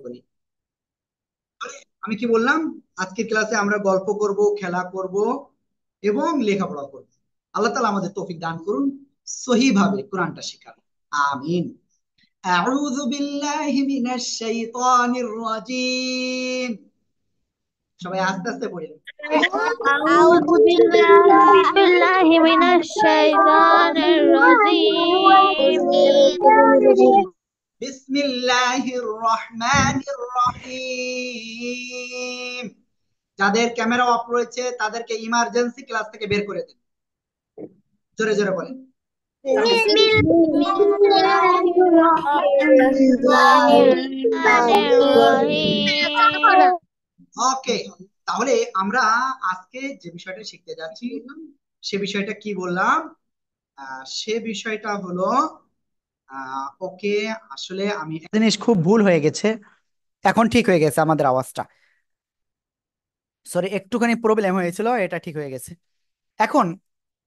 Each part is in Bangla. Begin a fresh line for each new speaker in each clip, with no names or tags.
করি। আমি কি বললাম, আজকের ক্লাসে আমরা গল্প করব, খেলা করব এবং লেখাপড়া করব। আল্লাহ তাআলা আমাদের তৌফিক দান করুন সহিভাবে কোরআনটা শেখার। আমিন। আউযু বিল্লাহি মিনাশ শাইতানির রাজীম। সবাই আস্তে আস্তে পড়েন।
أعوذ بالله من الشيطان الرجيم.
বিসমিল্লাহির রহমানির রহিম। যাদের ক্যামেরা অফ রয়েছে তাদেরকে ইমার্জেন্সি ক্লাস থেকে বের করে দেন। জোরে জোরে বলেন।
بسم الله الرحمن الرحيم.
ওকে, তাহলে আমরা আজকে যে বিষয়টা শিখতে যাচ্ছি সে বিষয়টা কি বললাম? সে বিষয়টা হলো ওকে, আসলে আমি একটা জিনিস খুব ভুল হয়ে গেছে। এখন ঠিক হয়ে গেছে আমাদের আওয়াজটা। সরি, একটুখানি প্রবলেম হয়েছিল, এটা ঠিক হয়ে গেছে। এখন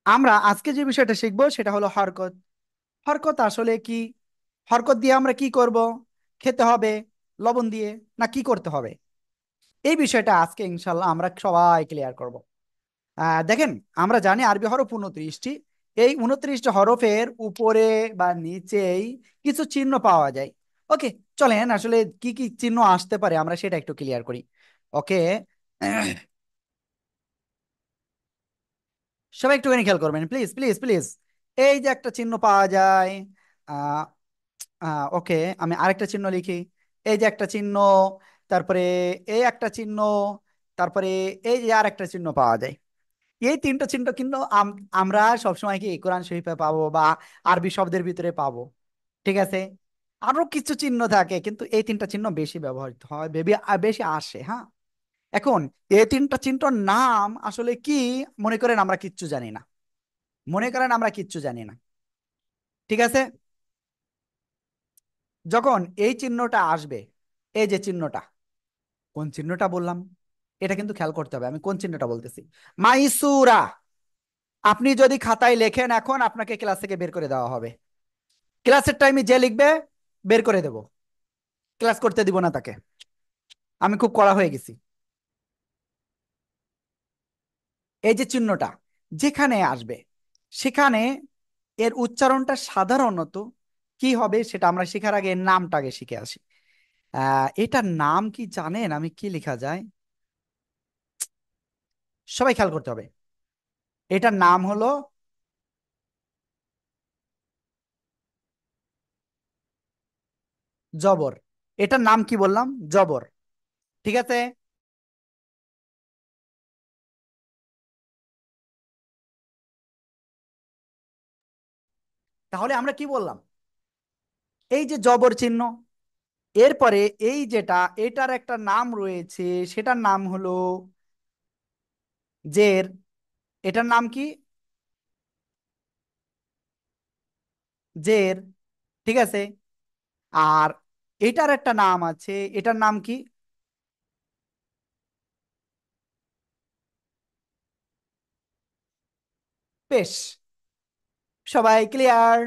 আমরা আজকে যে বিষয়টা শিখবো সেটা হলো হরকত। হরকত আসলে কি? হরকত দিয়ে আমরা কি করব? খেতে হবে লবণ দিয়ে, না কি করতে হবে? এই বিষয়টা আজকে ইনশাল্লাহ আমরা সবাই ক্লিয়ার করব। দেখেন, আমরা জানি আরবি হরফ 29টি। এই 29টি হরফের উপরে বা নিচেই কিছু চিহ্ন পাওয়া যায়। ওকে, চলেন আসলে কি কি চিহ্ন আসতে পারে আমরা সেটা একটু ক্লিয়ার করি। ওকে, সবাই একটুখানি খেয়াল করবেন, প্লিজ প্লিজ প্লিজ। এই যে একটা চিহ্ন পাওয়া যায়। আহ ওকে, আমি আরেকটা চিহ্ন লিখি। এই যে একটা চিহ্ন, তারপরে এই একটা চিহ্ন, তারপরে এই যে আর একটা চিহ্ন পাওয়া যায়। এই তিনটা চিহ্ন কিন্তু আমরা সবসময় কি কোরআন শরীফে পাবো বা আরবি শব্দের ভিতরে পাবো। ঠিক আছে, আরো কিছু চিহ্ন থাকে কিন্তু এই তিনটা চিহ্ন বেশি ব্যবহৃত হয়, বেশি আসে। হ্যাঁ, এখন এই তিনটা চিহ্নর নাম আসলে কি? মনে করেন আমরা কিচ্ছু জানি না। মনে করেন আমরা কিচ্ছু জানি না। ঠিক আছে, যখন এই চিহ্নটা আসবে, এই যে চিহ্নটা, কোন চিহ্নটা বললাম এটা কিন্তু খেয়াল করতে হবে। আমি কোন চিহ্নটা বলতেছি? মাইসুরা। আপনি যদি খাতায় লেখেন এখন আপনাকে ক্লাস থেকে বের করে দেওয়া হবে। ক্লাসের টাইমে যে লিখবে বের করে দেব, ক্লাস করতে দিব না তাকে। আমি খুব কড়া হয়ে গেছি। এই যে চিহ্নটা যেখানে আসবে সেখানে এর উচ্চারণটা সাধারণত কি হবে সেটা আমরা শেখার আগে এর নামটা আগে শিখে আসি। এটার নাম কি জানেন? আমি কি লেখা যায়? সবাই খেয়াল করতে হবে। এটার নাম হলো জবর। এটার নাম কি বললাম? জবর। ঠিক আছে, তাহলে আমরা কি বললাম? এই যে জবর চিহ্ন, এরপরে এই যেটা এটার একটা নাম রয়েছে, সেটার নাম হলো জের। এটার নাম কি? জের। ঠিক আছে, আর এটার একটা নাম আছে, এটার নাম কি? পেশ। সবাই ক্লিয়ার?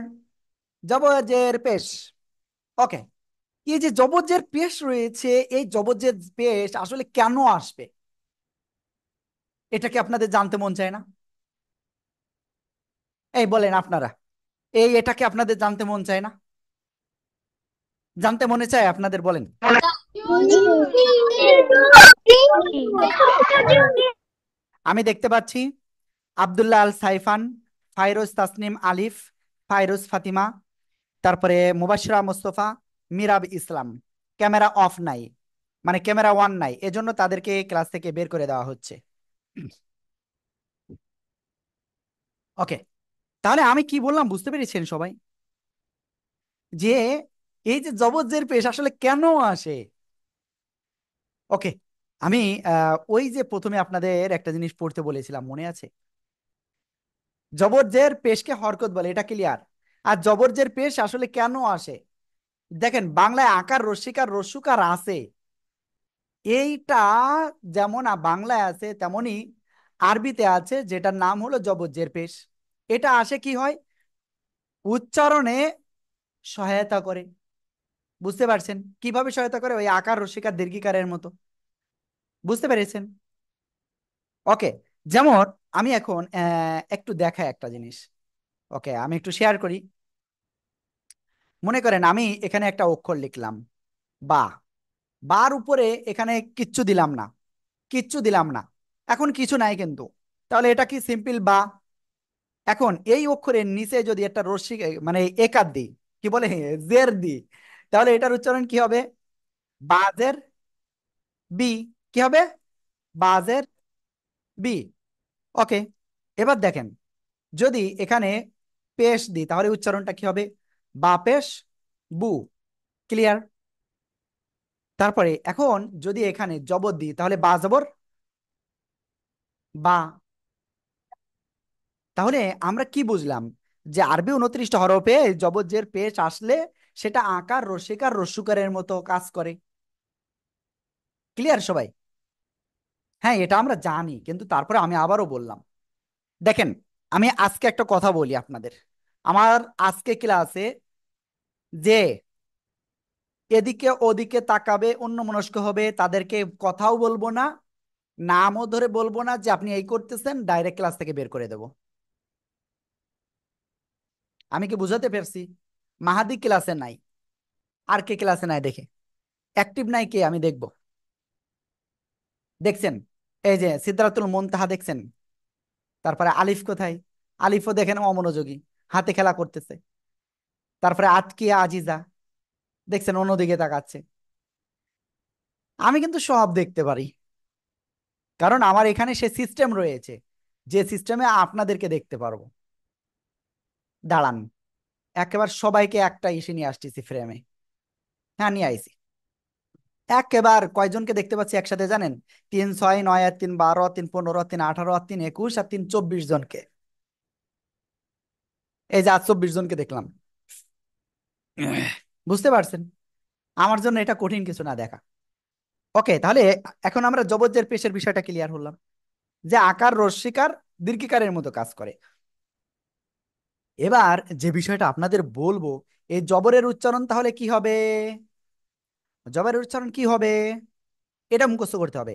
জবজের পেশ। ওকে, এই যে জবজের পেশ রয়েছে, এই জবজের পেশ আসলে কেন আসবে এটা কি আপনাদের জানতে মন চায় না? এই বলেন আপনারা, এটা কি আপনাদের জানতে মন চায় না? জানতে মনে চায় আপনাদের? বলেন। আমি দেখতে পাচ্ছি আব্দুল্লাহ আল সাইফান, ফাইরোজ তাসনিম আলিফ, ফাইরোজ ফাতিমা, তারপরে মুবাশশিরা মোস্তফা, মিরাব ইসলাম ক্যামেরা অফ নাই, মানে ক্যামেরা ওয়ান নাই, এজন্য তাদেরকে ক্লাস থেকে বের করে দেওয়া হচ্ছে। ওকে, তাহলে আমি কি বললাম বুঝতে পেরেছেন সবাই? যে এই যে জবর পেশ আসলে কেন আসে। ওকে, আমি ওই যে প্রথমে আপনাদের একটা জিনিস পড়তে বলেছিলাম, মনে আছে? জবর পেশকে হরকত বলে, এটা ক্লিয়ার। আর জবর পেশ আসলে কেন আসে? দেখেন, বাংলায় আকার রস্যিকার রস্যুকার আছে, এইটা যেমন বাংলায় আছে তেমনি আরবিতে আছে, যেটার নাম হলো জবর পেশ। এটা আসে কি হয়? উচ্চারণে সহায়তা করে। বুঝতে পারছেন কিভাবে সহায়তা করে? ওই আকার রসিকার দীর্ঘিকারের মতো। বুঝতে পেরেছেন? ওকে। যেমন আমি এখন একটু দেখাই একটা জিনিস। ওকে, আমি একটু শেয়ার করি। মনে করেন আমি এখানে একটা অক্ষর লিখলাম বা, বার উপরে এখানে কিচ্ছু দিলাম না, কিচ্ছু দিলাম না, এখন কিছু নাই কিন্তু, তাহলে এটা কি সিম্পল বা? এখন এই অক্ষরের নিচে যদি একটা রশ্মি মানে একার দিই, কি বলে, জের দিই, তাহলে এটার উচ্চারণ কি হবে? বাজের বি। কি হবে? বাজের বি। ওকে। এবার দেখেন, যদি এখানে পেশ দিই তাহলে উচ্চারণটা কি হবে? বা পেশ বু। ক্লিয়ার? তারপরে এখন যদি এখানে জবর দিই তাহলে বা জবর বা। তাহলে আমরা কি বুঝলাম? যে আরবি 29টা হরফে জবর জের পেশ আসলে সেটা আকার রসিকার রস্যুকারের মতো কাজ করে। ক্লিয়ার সবাই? হ্যাঁ, এটা আমরা জানি, কিন্তু তারপরে আমি আবারও বললাম। দেখেন, আমি আজকে একটা কথা বলি আপনাদের। আমার আজকে ক্লাসে যে এদিকে ওদিকে তাকাবে, অন্যমনস্ক হবে, তাদেরকে কথাও বলবো না, নামও ধরে বলবো না যে আপনি এই করতেছেন, ডাইরেক্ট ক্লাস থেকে বের করে দেব। আমি কি বুঝাতে পারছি? মাহাদি ক্লাসে নাই, আর কে ক্লাসে নাই দেখে? অ্যাক্টিভ নাই কে আমি দেখবো। দেখছেন? এই যে সিদ্ধার্থুল মুনতাহা দেখছেন? তারপরে আলিফ কোথায়? আলিফও দেখেন অমনোযোগী, হাতে খেলা করতেছে। তারপরে আতকিয়া আজিজা দেখছেন অন্যদিকে তাকাচ্ছে। আমি কিন্তু সব দেখতে পারি, কারণ আমার এখানে সে সিস্টেম রয়েছে যে সিস্টেমে আপনাদেরকে দেখতে পারবো। দাঁড়ান, একেবারে সবাইকে একটা ইসে নিয়ে আসতেছি ফ্রেমে। হ্যাঁ, নিয়ে আইছি। একেবার কয়জনকে দেখতে পাচ্ছি একসাথে জানেন? 3 6 9 আর 3 12 3 15 3 18 আর 3 21 আর 3 24 জনকে। এই যে আজ 24 জনকে দেখলাম। বুঝতে পারছেন? আমার জন্য এটা কঠিন কিছু না দেখা। ওকে, তাহলে এখন আমরা জবজ্জের পেশের বিষয়টা ক্লিয়ার হলাম, যে আকার রস্যিকার দীর্ঘিকারের মতো কাজ করে। এবার যে বিষয়টা আপনাদের বলবো, এই জবরের উচ্চারণ তাহলে কি হবে? জবরের উচ্চারণ কি হবে? এটা মুখস্থ করতে হবে।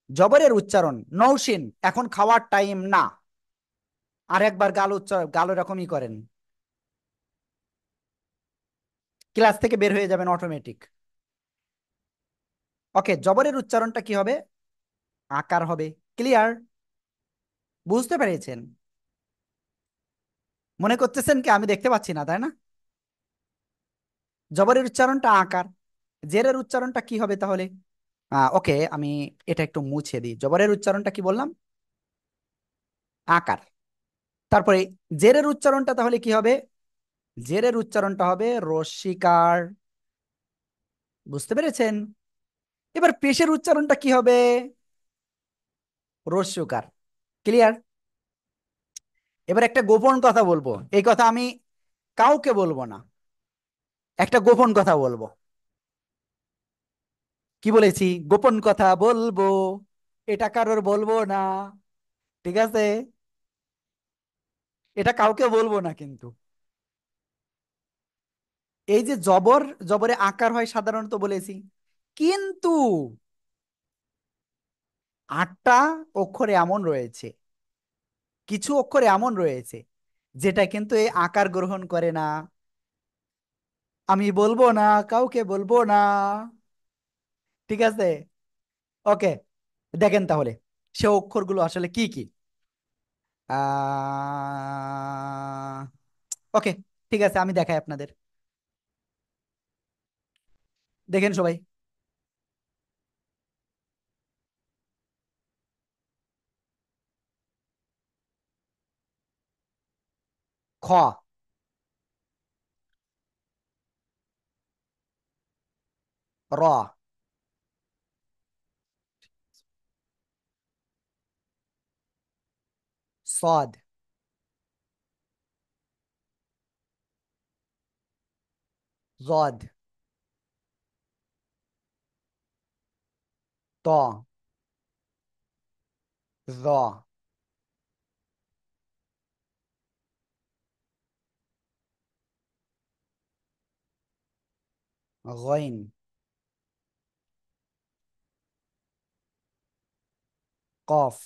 জবরের উচ্চারণ নৌসিন, এখন খাওয়ার টাইম না। আর একবার গাল উচ্চারণ, গাল এরকমই করেন, ক্লাস থেকে বের হয়ে যাবেন অটোমেটিক। ওকে, জবরের উচ্চারণটা কি হবে? আকার হবে। ক্লিয়ার? বুঝতে পেরেছেন? মনে করতেছেন কি আমি দেখতে পাচ্ছি না, তাই না? জবরের উচ্চারণটা আকার। জেরের উচ্চারণটা কি হবে তাহলে? ওকে, আমি এটা একটু মুছে দিই। জবরের উচ্চারণটা কি বললাম? আকার। তারপরে জেরের উচ্চারণটা তাহলে কি হবে? জেরের উচ্চারণটা হবে রস্যিকার। বুঝতে পেরেছেন? এবার পেশের উচ্চারণটা কি হবে? রস্যকার। ক্লিয়ার? এবার একটা গোপন কথা বলবো, এই কথা আমি কাউকে বলবো না, একটা গোপন কথা বলবো। কি বলেছি? গোপন কথা বলবো, এটা কারোর বলবো না। ঠিক আছে? এটা কাউকে বলবো না কিন্তু। এই যে জবর, জবরে আকার হয় সাধারণত বলেছি, কিন্তু 8টা অক্ষর এমন রয়েছে, কিছু অক্ষর এমন রয়েছে যেটা কিন্তু এই আকার গ্রহণ করে না। আমি বলবো না, কাউকে বলবো না। ঠিক আছে? ওকে, দেখেন তাহলে সে অক্ষরগুলো আসলে কি কি। ওকে, ঠিক আছে, আমি দেখাই আপনাদের। দেখেন সবাই। খ, র, সদ, জদ, ত, জ, গইন, কফ।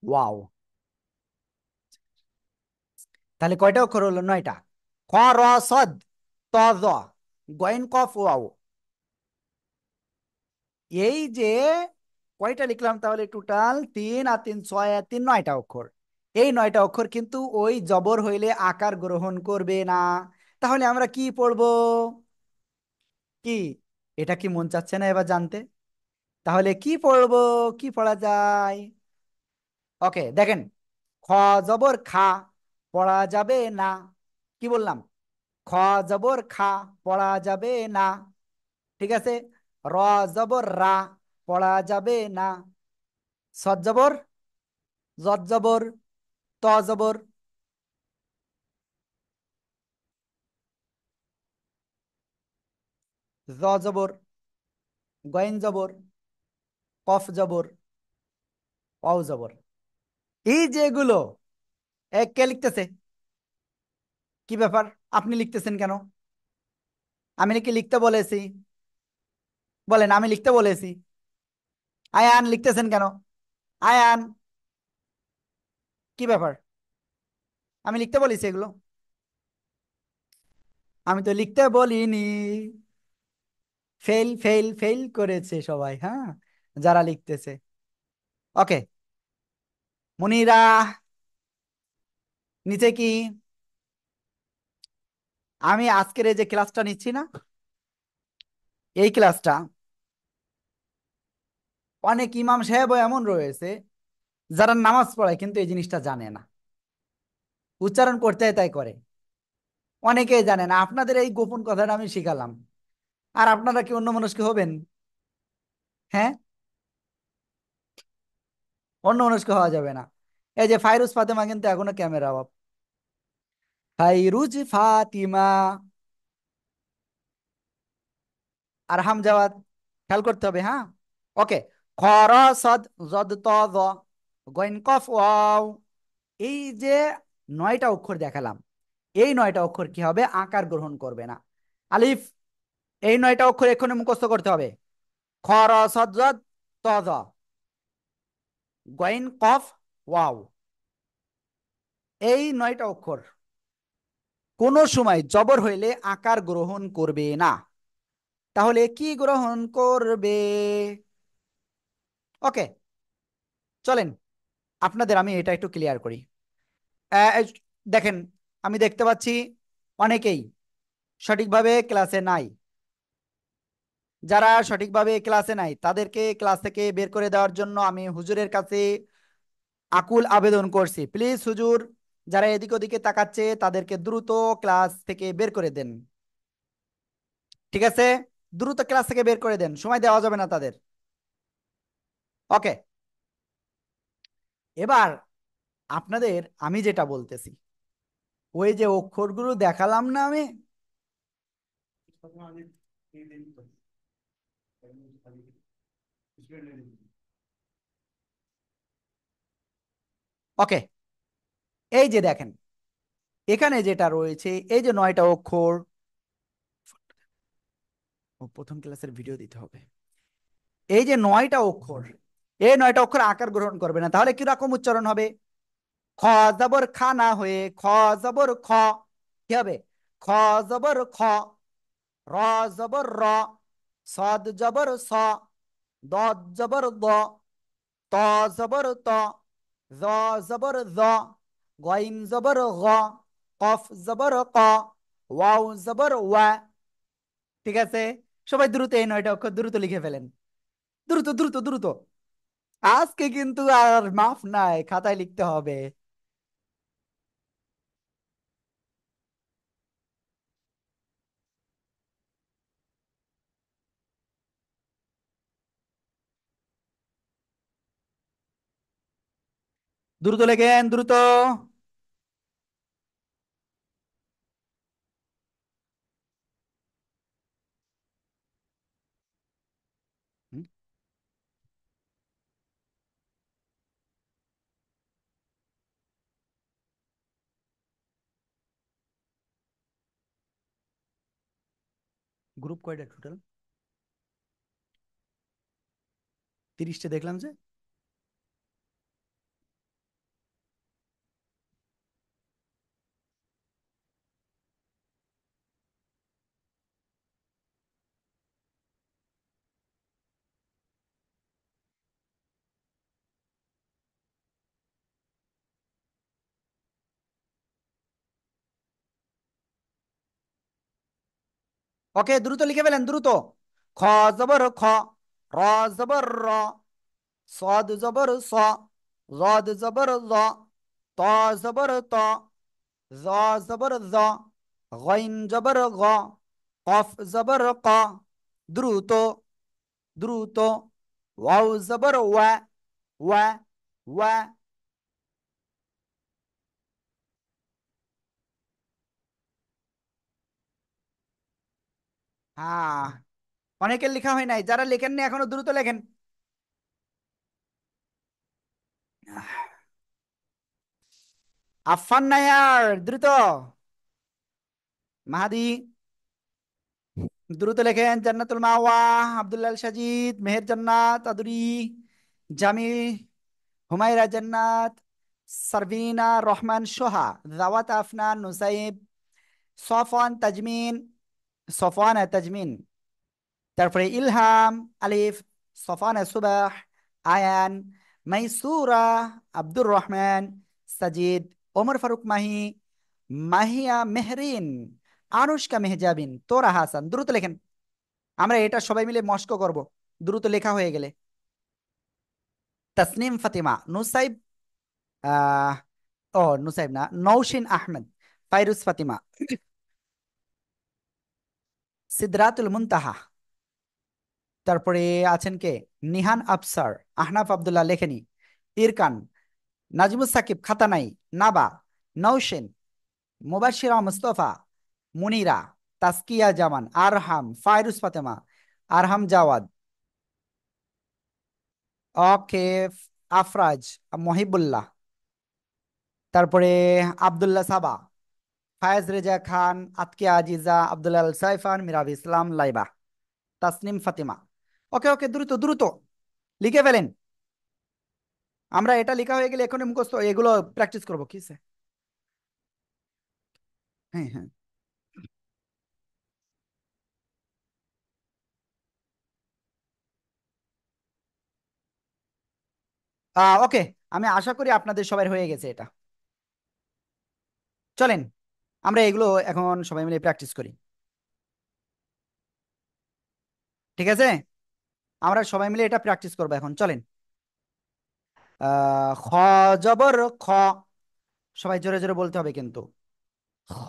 ওয়াও। তাহলে কয়টা অক্ষর হলো? 9টা। খ, র, সদ, ত, জ, গইন, কফ, ওয়াও। এই যে কয়টা লিখলাম তাহলে? টোটাল 3 আর 3 6 আর 3 9টা অক্ষর। এই 9টা অক্ষর কিন্তু ওই জবর হইলে আকার গ্রহণ করবে না। তাহলে আমরা কি পড়বো? কি? এটা কি মন চাচ্ছে না এবার জানতে? তাহলে কি পড়বো? কি পড়া যায়? ওকে, দেখেন। খ জবর খা, পড়া যাবে না। কি বললাম? খ জবর খা, পড়া যাবে না। ঠিক আছে। র জবর রা, পড়া যাবে না। সদ জবর, জদ জবর, ত জবর, জ জবর, গয়েন জবর, কফ জবর, অও জবর। এই যেগুলো, কে লিখতেছে? কি ব্যাপার? আপনি লিখতেছেন কেন? আমি নাকি লিখতে বলেছি? বলেন, আমি লিখতে বলেছি? আয়ান লিখতেছেন কেন? আয়ান, কি ব্যাপার? আমি লিখতে বলেছি এগুলো? আমি তো লিখতে বলিনি। ফেল ফেল ফেল করেছে সবাই, হ্যাঁ, যারা লিখতেছে। ওকে, মুনিরা, নিচে কি? আমি আজকের এই যে ক্লাসটা নিচ্ছি না, এই ক্লাসটা অনেক ইমাম সাহেব এমন রয়েছে যারা নামাজ পড়ায় কিন্তু এই জিনিসটা জানে না, উচ্চারণ করতে হয় তাই করে। অনেকেই জানে না। আপনাদের এই গোপন কথাটা আমি শিখালাম, আর আপনারা কি অন্যমনস্ক হবেন? হ্যাঁ, অন্যমনস্ক হওয়া যাবে না। এই যে ফাইরুজ ফাতেমা কিন্তু এখনো ক্যামেরা অফ। ফাইরুজ ফাতিমা আর হামজাওয়াত খেয়াল করতে হবে, হ্যাঁ। ওকে। খ, র, সদ, জদ, ত, জ, গইন, কফ, ওয়াও। এই যে 9টা অক্ষর দেখালাম, এই 9টা অক্ষর কি হবে? আকার গ্রহণ করবে না। আলিফ। এই 9টা অক্ষর এক্ষুনি মুখস্থ করতে হবে। খ, র, সদ, জদ, ত, জ, গইন, কফ, ওয়াও। এই 9টা অক্ষর কোনো সময় জবর হইলে আকার গ্রহণ করবে না। তাহলে কি গ্রহণ করবে? ওকে, চলেন আপনাদের আমি এটা একটু ক্লিয়ার করি। এই দেখেন, আমি দেখতে পাচ্ছি অনেকেই সঠিকভাবে ক্লাসে নাই। যারা সঠিকভাবে ক্লাসে নাই তাদেরকে ক্লাস থেকে বের করে দেওয়ার জন্য আমি হুজুরের কাছে আকুল আবেদন করছি। প্লিজ হুজুর, যারা এদিক ওদিকে তাকাচ্ছে তাদেরকে দ্রুত ক্লাস থেকে বের করে দেন। ঠিক আছে? দ্রুত ক্লাস থেকে বের করে দেন, সময় দেওয়া যাবে না তাদের। ওকে, এবার আপনাদের আমি যেটা বলতেছি, ওই যে অক্ষরগুলো দেখালাম না আমি, ওকে, এই যে দেখেন এখানে যেটা রয়েছে, এই যে 9টা অক্ষর। ও, প্রথম ক্লাসের ভিডিও দিতে হবে। এই যে 9টা অক্ষর, এই 9টা অক্ষর আকার গ্রহণ করবে না। তাহলে কিরকম উচ্চারণ হবে? খ জবর খা না হয়ে খ জবর খ। কি হবে? খ জবর খ, র জবর র, সদ জবর স, দ জবর দ, ত জবর ত, জ জবর জ, গইন জবর গ, কফ জবর ক, ওয়াও জবর ওয়া। ঠিক আছে? সবাই দ্রুত এই 9টা অক্ষর দ্রুত লিখে ফেলেন। দ্রুত দ্রুত দ্রুত। আজকে কিন্তু আর মাফ নাই, খাতায় লিখতে হবে। দ্রুত লেখেন, দ্রুত। হুম, গ্রুপ কয়টা টোটাল? 30টা দেখলাম যে। ওকে, দ্রুত লিখে ফেলেন, দ্রুত। খ জবর খ, র জবর র, صاد জবর স, জ জবর জ, ত জবর ত, জ জবর জ, গইন জবর গ, কফ জবর ক, দ্রুত দ্রুত, ওয়াও জবর ওয়া, ওয়া ওয়া। হ্যাঁ, অনেকের লেখা হয় নাই, যারা লেখেননি এখনো দ্রুত লেখেন। আফফান নায়ার, দ্রুত। মাহাদি, দ্রুত লেখেন। জান্নাতুল মাওয়া, আব্দুল্লাহ সাজিদ, মেহের জান্নাত, আদুরি, জামি, হুমায়রা জান্নাত, সারভিনা রহমান সোহা, দাওয়াত আফনান, নুসাইব, সফওয়ান তাজমিন, সফওয়ান তাজমিন, তারপরে ইলহাম, আলিফ, সফান সুবাহ, আয়ান, মাইসুরা, আব্দুর রহমান, সাজিদ, ওমর ফারুক মাহি, মাহিয়া মেহরিন, আনুষ্কা মেহজাবিন, তোরা হাসান। দ্রুত লেখেন, আমরা এটা সবাই মিলে মস্ক করব দ্রুত লেখা হয়ে গেলে। তাসনিম ফাতিমা, নুসাইব, আহ ও নুসাইব না, নৌশিন আহমেদ, ফাইরুজ ফাতিমা, সিদরাতুল মুনতাহা, তারপরে আছেন কে, নিহান আফসার, আহনাফ আব্দুল্লাহ লেখেনি, ইরকান, নাজমুস সাকিব খাতা নাই, নাবা, নৌশেন, মুবাশিরা মুস্তফা, মুনিরা, তাসকিয়া জামান, আরহাম, ফায়রুজ ফাতেমা, আরহাম জাওয়াদ, ওকে, আফরাজ, মহিবুল্লাহ, তারপরে আব্দুল্লাহ সাবা, ফায়েজ রেজা খান, আতকিয়া আজিজা, আব্দুল্লাহ আল সাইফান, মিরাব ইসলাম, লাইবা, তাসনিম ফাতিমা। ওকে ওকে, দ্রুত দ্রুত লিখে ফেলেন। আমরা এটা লেখা হয়ে গেলে এখন মুখস্থ এগুলো প্র্যাকটিস করবো কিসে। হ্যাঁ হ্যাঁ। ওকে, আমি আশা করি আপনাদের সবার হয়ে গেছে এটা। চলেন আমরা এগুলো এখন সবাই মিলে প্র্যাকটিস করি, ঠিক আছে? আমরা সবাই মিলে এটা প্র্যাকটিস করবো এখন, চলেন। খ জবর খ, সবাই জোরে জোরে বলতে হবে কিন্তু। খ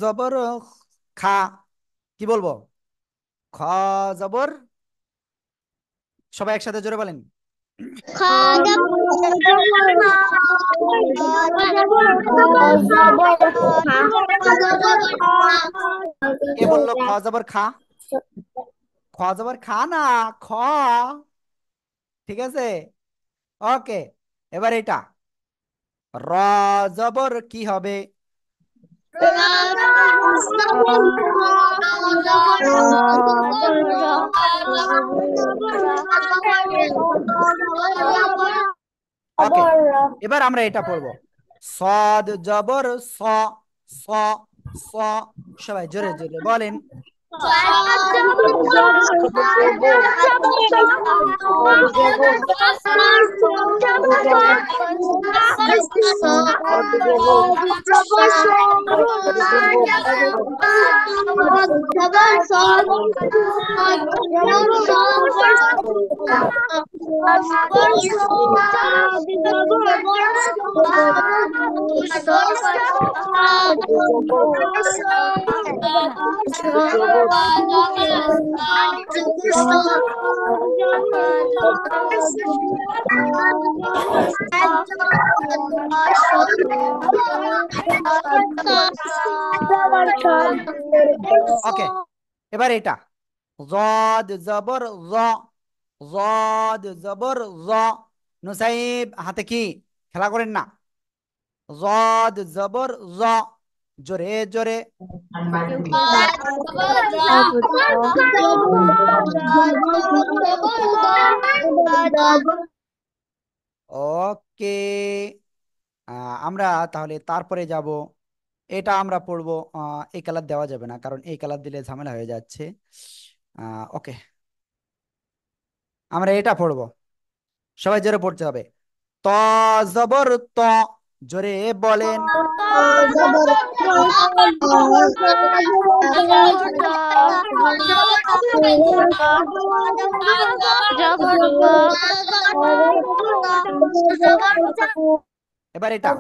জবর খা, কি বলবো? খ জবর, সবাই একসাথে জোরে বলেন।
খাজা
কে বললো খ জবর খা? খ জবর খা না, খ, ঠিক আছে? ওকে, এবার এটা র জবর কি হবে? ওকে, এবার আমরা এটা পড়বো। সদ জবর স, স, স, সবাই জোরে জোরে বলেন। ওকে, এবার এটা জদ জবর জ, জদ জবর জ, নুসাইব হাতে কি খেলা করেন না, জদ জবর জ, জোরে জোরে। ওকে, আমরা তাহলে তারপরে যাব। এটা আমরা পড়বো, এই কালার দেওয়া যাবে না, কারণ এই কালার দিলে ঝামেলা হয়ে যাচ্ছে। ওকে, আমরা এটা পড়বো। সবাই জোরে পড়তে হবে। ত জবর ত, জোরে বলেন। এবার এটা,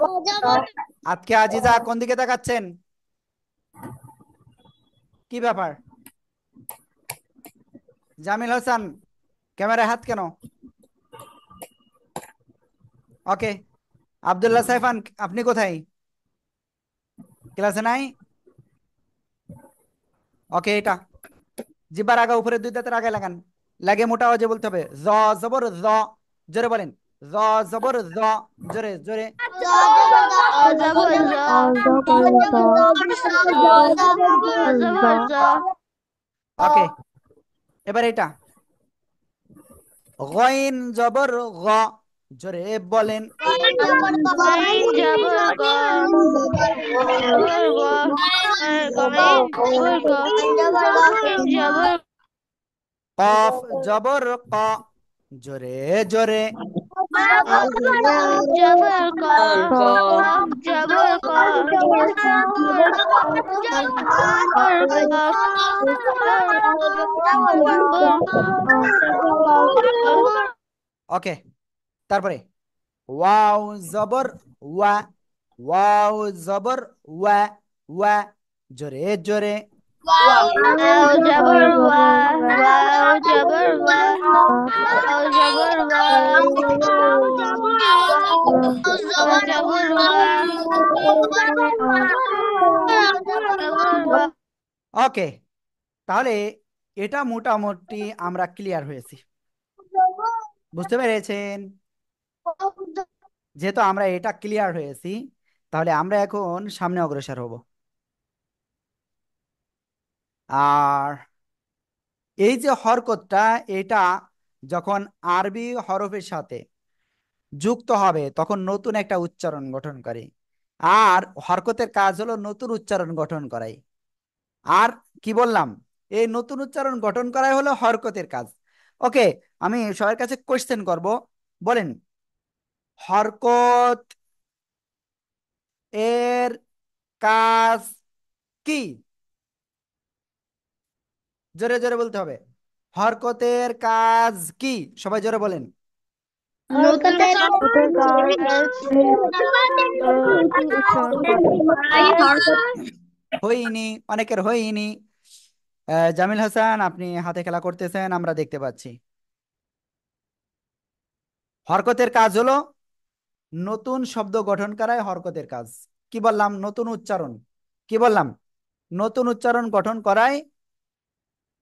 আজকে আজিজা কোন দিকে তাকাচ্ছেন? কি ব্যাপার? জামিল হাসান, ক্যামেরায় হাত কেন? ওকে, আব্দুল্লাহ সাইফান, আপনি কোথায়? ক্লাসে নাই? ওকে, এটা জিব্বার আগা উপরে দুই দাঁতের আগে লাগান, লাগে মোটা আওয়াজে বলতে হবে। জ জবর জ, জোরে বলেন। জ জবর জ, জোরে জোরে। ওকে, এবার এটা গইন জবর গ, জোরে বলেন। কফ জবর ক, জোরে জোরে। ওকে, তারপরে ওয়াও জবর ওয়া, ওয়াও জবর ওয়া, ওয়া, জোরে জোরে। ওকে, তাহলে এটা মোটামুটি আমরা ক্লিয়ার হয়েছি, বুঝতে পেরেছেন? যেহেতু আমরা এটা ক্লিয়ার হয়েছি, তাহলে আমরা এখন সামনে অগ্রসর হব। আর এই যে হরকতটা, এটা যখন আরবি হরফের সাথে যুক্ত হবে তখন নতুন একটা উচ্চারণ গঠন করে। আর হরকতের কাজ হলো নতুন উচ্চারণ গঠন করাই। আর কি বললাম, এই নতুন উচ্চারণ গঠন করাই হলো হরকতের কাজ। ওকে, আমি সবার কাছে কোশ্চেন করব, বলেন হরকত এর কাজ কি? জোরে জোরে বলতে হবে। হরকতের কাজ কি? সবাই জোরে বলেন। হইনি, অনেকের হইনি। জামিল হাসান, আপনি হাতে খেলা করতেছেন, আমরা দেখতে পাচ্ছি। হরকতের কাজ হলো নতুন শব্দ গঠন করাই হরকতের কাজ। কি বললাম? নতুন উচ্চারণ। কি বললাম? নতুন উচ্চারণ গঠন করাই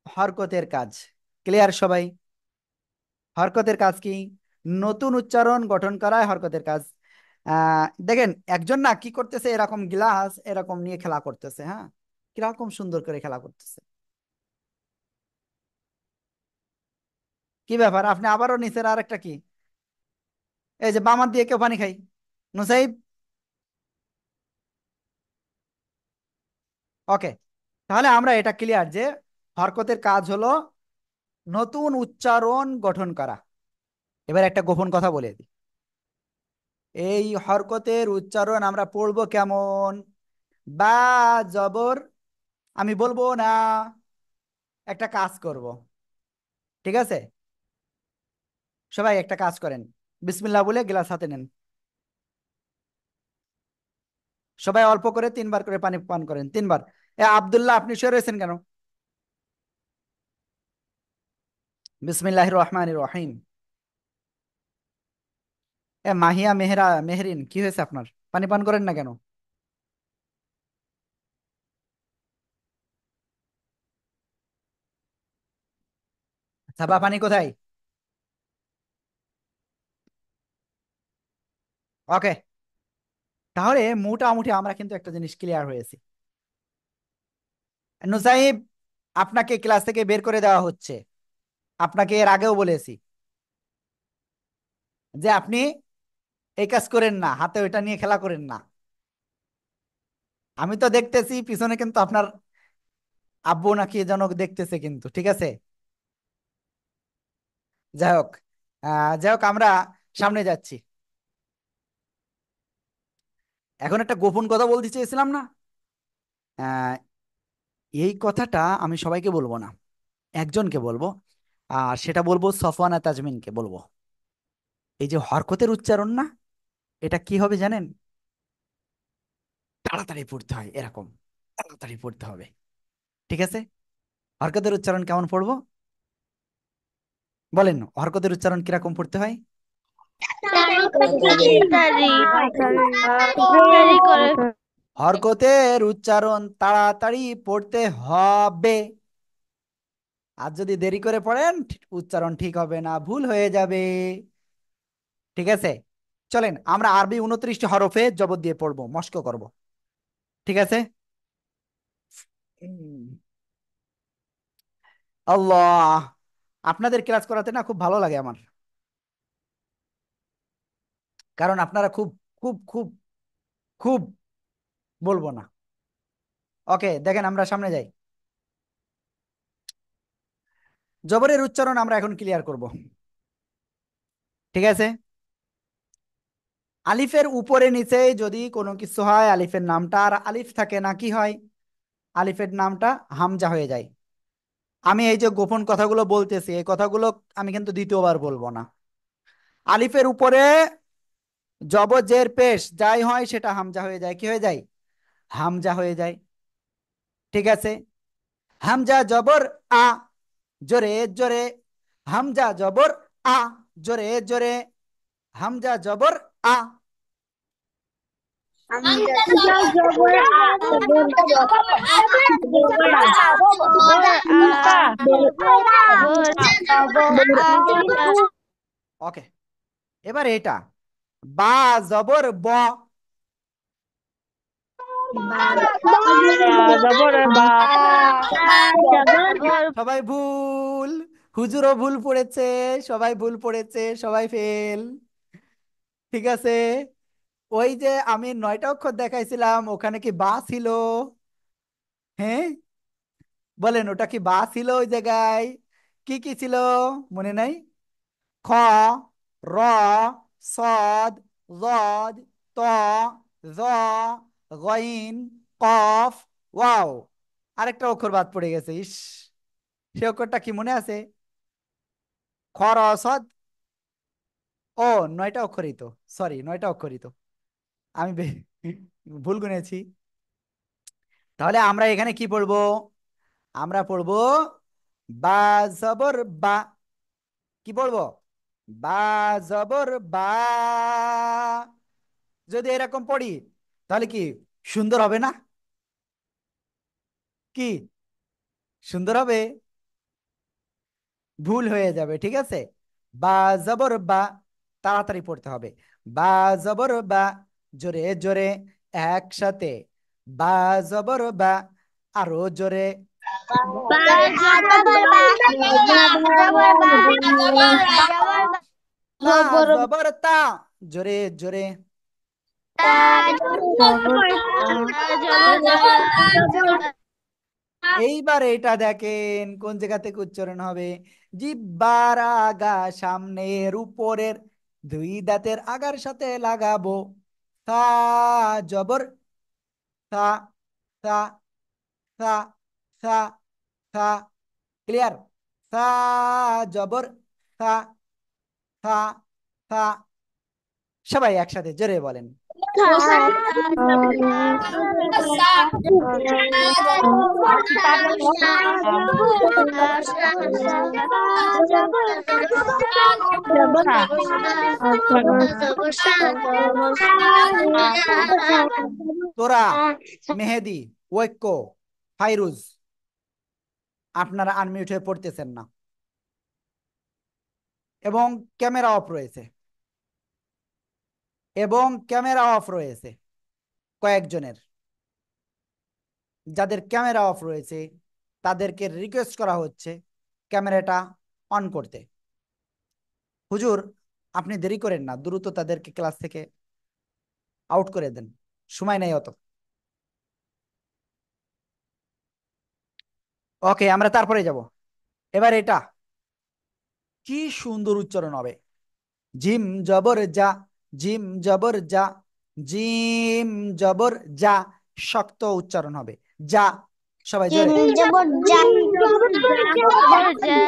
হরকতের কাজ। ক্লিয়ার সবাই? হরকতের কাজ কি? নতুন উচ্চারণ গঠন করাই হরকতের কাজ। দেখেন একজন না কি করতেছে, এরকম গ্লাস এরকম নিয়ে খেলা করতেছে, হ্যাঁ, কিরকম সুন্দর করে খেলা করতেছে। কি ব্যাপার? আপনি আবারও নিচের আরেকটা কি, এই যে বামার দিয়ে কেউ পানি খাই, নুসাইব। ওকে, তাহলে আমরা এটা ক্লিয়ার যে হরকতের কাজ হলো নতুন উচ্চারণ গঠন করা। এবার একটা গোপন কথা বলে দিই, এই হরকতের উচ্চারণ আমরা পড়বো কেমন? বা জবর আমি বলবো না, একটা কাজ করব, ঠিক আছে? সবাই একটা কাজ করেন, বিসমিল্লাহ বলে গ্লাস হাতে নেন। সবাই অল্প করে 3 বার করে পানি পান করেন, 3 বার। আব্দুল্লাহ, আপনি শুয়ে রয়েছেন কেন? বিসমিল্লাহ রহমান রহিম। মাহিয়া মেহরা মেহরিন, কি হয়েছে আপনার? পানি পান করেন না কেন? সাবা পানি কোথায়? ওকে, তাহলে মোটামুটি আমরা কিন্তু একটা জিনিস ক্লিয়ার হয়েছি। নুসাইব, আপনাকে ক্লাস থেকে বের করে দেওয়া হচ্ছে। আপনাকে এর আগেও বলেছি যে আপনি এই কাজ করেন না, হাতে ওইটা নিয়ে খেলা করেন না। আমি তো দেখতেছি পিছনে কিন্তু আপনার আব্বু নাকি যেন দেখতেছে কিন্তু, ঠিক আছে। যাই হোক, যাই হোক, আমরা সামনে যাচ্ছি। এখন একটা গোপন কথা বলতে চেয়েছিলাম না, আহ, এই কথাটা আমি সবাইকে বলবো না, একজনকে বলবো। আর সেটা বলবো সফওয়ানা তাজমিনকে বলবো। এই যে হরকতের উচ্চারণ না, এটা কি হবে জানেন? তাড়াতাড়ি পড়তে হয়, এরকম তাড়াতাড়ি পড়তে হবে, ঠিক আছে। হরকতের উচ্চারণ কেমন পড়বো বলেন? হরকতের উচ্চারণ কিরকম পড়তে হয়?
তাড়াতাড়ি
তাড়াতাড়ি
তাড়াতাড়ি করে
হরকতের উচ্চারণ তাড়াতাড়ি পড়তে হবে। আর যদি দেরি করে পড়েন, উচ্চারণ ঠিক হবে না, ভুল হয়ে যাবে, ঠিক আছে। চলেন আমরা আরবি 29টি হরফে জবর দিয়ে পড়বো, মস্ক করব, ঠিক আছে। উম, আল্লাহ, আপনাদের ক্লাস করাতে না খুব ভালো লাগে আমার, কারণ আপনারা খুব খুব খুব খুব, বলবো না। ওকে, দেখেন আমরা সামনে যাই। জবরের উচ্চারণ আমরা এখন ক্লিয়ার করব, ঠিক আছে। আলিফের উপরে নিচে যদি কোনো কিছু হয়, আলিফের নামটা আর আলিফ থাকে না, কি হয়? আলিফের নামটা হামজা হয়ে যায়। আমি এই যে গোপন কথাগুলো বলতেছি, এই কথাগুলো আমি কিন্তু দ্বিতীয়বার বলবো না। আলিফের উপরে জবর জের পেশ যাই হয় সেটা হামজা হয়ে যায়, কি হয়ে যায়? হামজা হয়ে যায়, ঠিক আছে। হামজা জবর আ, জোরে জোরে, হামজা জবর আ, জোরে জোরে, হামজা জবর আ।
জবর আ জবর জবর আ
জবর আ জবর আ
ওকে, এবার এটা বা জবর ব।
বা জবর বা জবর
জবর
সবাই ভুল, হুজুরও ভুল পড়েছে, সবাই ভুল পড়েছে, সবাই ফেল, ঠিক আছে। ওই যে আমি 9টা অক্ষর দেখাইছিলাম, ওখানে কি বা ছিল? হ্যাঁ, বলেন, ওটা কি বা ছিল ওই জায়গায়? কি কি ছিল মনে নাই? খ, র, সদ, লদ, ত, জ, গইন, কফ, ওয়াও। আরেকটা অক্ষর বাদ পড়ে গেছে, ইস, সে অক্ষরটা কি মনে আছে? খ, র, সদ। ও, 9টা অক্ষরই তো, সরি, 9টা অক্ষরই তো, আমি ভুল গুনেছি। তাহলে আমরা এখানে কি পড়বো? আমরা পড়বো বা জবর বা। কি পড়বো? বা জবর বা। যদি এরকম পড়ি তাহলে কি সুন্দর হবে না? কি সুন্দর হবে? ভুল হয়ে যাবে, ঠিক আছে। বা জবর বা, তাড়াতাড়ি পড়তে হবে। বা জবর বা, জোরে জোরে, একসাথে। বা জবর বা, আরো জোরে।
বা
জবর বা জবর বা জবর বা
তা
জবর
জবর তা, জোরে জোরে।
তা
জবর
জবর তা
এইবার এটা দেখেন কোন জায়গা থেকে উচ্চারণ হবে। জিহ্বার আগা সামনের উপরের দুই দাঁতের আগার সাথে লাগাবো। তা জবর তা, তা, তা, তা, তা, ক্লিয়ার। তা জবর তা, তা, তা। সবাই একসাথে জোরে বলেন। তোরা, মেহেদি, ঐক্য, ফাইরুজ, আপনারা আনমিউট হয়ে পড়তেছেন না, এবং ক্যামেরা অফ রয়েছে, এবং ক্যামেরা অফ রয়েছে। কয়েকজনের, যাদের ক্যামেরা অফ রয়েছে তাদেরকে রিকোয়েস্ট করা হচ্ছে ক্যামেরাটা অন করতে। হুজুর, আপনি দেরি করেন না, দ্রুত তাদেরকে ক্লাস থেকে আউট করে দেন, সময় নেই অত। ওকে, আমরা তারপরে যাব। এবার এটা কি সুন্দর উচ্চারণ হবে। জিম জবর যা, জিম জবর যা, জিম জবর যা, শক্ত উচ্চারণ হবে। যা, সবাই
জিম
জোরে।
জবর জা, জবর জা,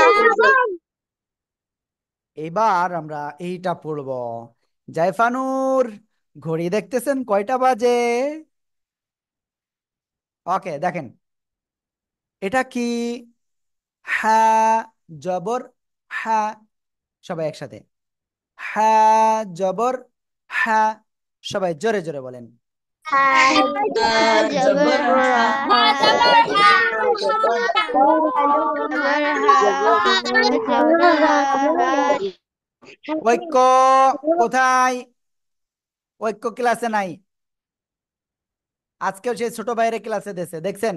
জবর জা।
এবার আমরা এইটা পড়ব। জাইফানুর, ঘড়ি দেখতেছেন কয়টা বাজে? ওকে, দেখেন এটা কি। হ্যাঁ জবর হ্যাঁ, সবাই একসাথে। হ্যাঁ জবর হ্যাঁ, সবাই জোরে জোরে বলেন।
জবর হা, জবর হা, জবর হা,
ঐক্য কোথায়? ঐক্য ক্লাসে নাই, আজকেও সেই ছোট ভাইয়ের ক্লাসে দিয়েছে, দেখছেন?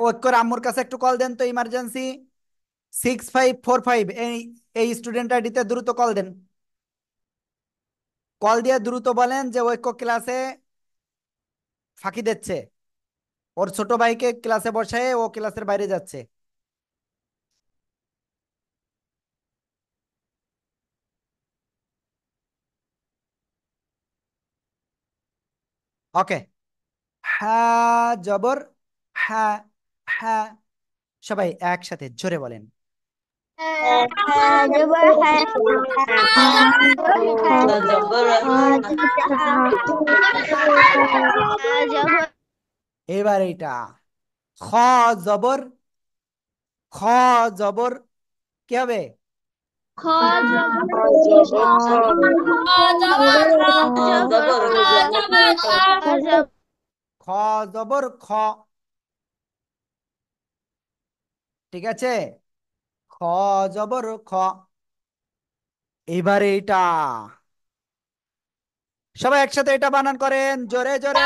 ঐক্যর আম্মুর কাছে একটু কল দেন তো, ইমার্জেন্সি 6545, এই এই স্টুডেন্ট আইডিতে দ্রুত কল দেন। কল দিয়ে দ্রুত বলেন যে ঐক্য ক্লাসে ফাঁকি দিচ্ছে, ওর ছোট ভাইকে ক্লাসে বসায় ও ক্লাসের বাইরে যাচ্ছে। ওকে, হ্যাঁ জবর হ্যাঁ, হ্যাঁ, সবাই একসাথে জোরে বলেন।
জবর হা, জবর
এবার এইটা খ জবর, খ জবর কি হবে?
খ, জবর
খ জবর খ, ঠিক আছে? খ জবর খ। এবারে এটা সবাই একসাথে এটা বানান করেন জোরে জোরে।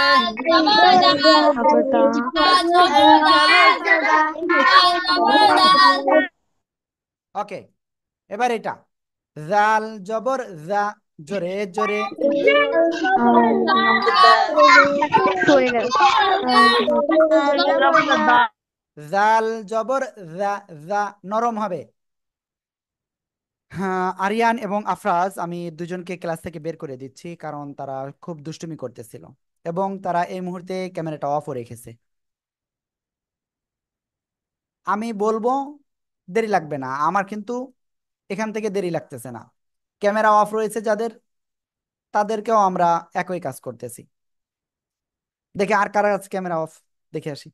ওকে, এবার এটা জাল জবর জা, জোরে জোরে। জাল জবর জা, জা নরম হবে। হ্যাঁ, আরিয়ান এবং আফরাজ, আমি দুজনকে ক্লাস থেকে বের করে দিচ্ছি কারণ তারা খুব দুষ্টুমি করতেছিল এবং তারা এই মুহূর্তে ক্যামেরাটা অফ রেখেছে। আমি বলবো দেরি লাগবে না আমার, কিন্তু এখান থেকে দেরি লাগতেছে না। ক্যামেরা অফ রয়েছে যাদের, তাদেরকেও আমরা একই কাজ করতেছি। দেখে আর কারা আছে ক্যামেরা অফ, দেখে আসি।